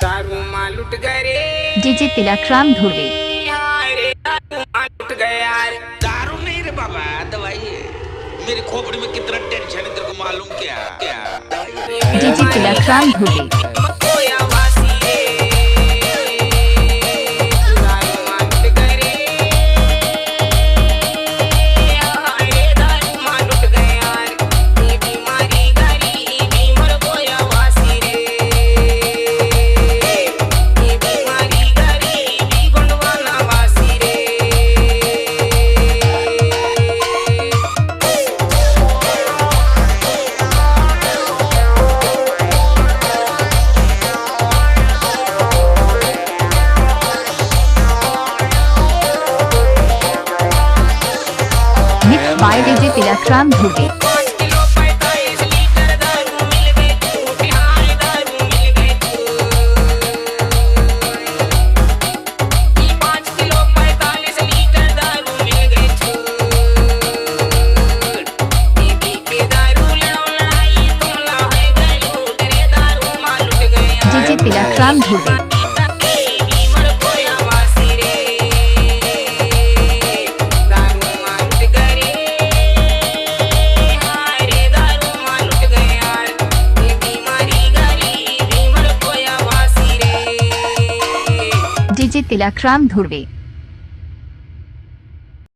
दारू माल लुट गए रे, डीजे तिलकराम धुर्वे। दारू माल लुट गए यार। दारू नहीं रे बाबा, दवाई है। मेरी खोपड़ी में कितना टेंशन है तेरे को मालूम क्या? दवाई है। DJ Tilakram Dhurve. Mix by DJ Tilakram Dhurve. DJ Tilakram Dhurve. DJ Tilakram Dhurve.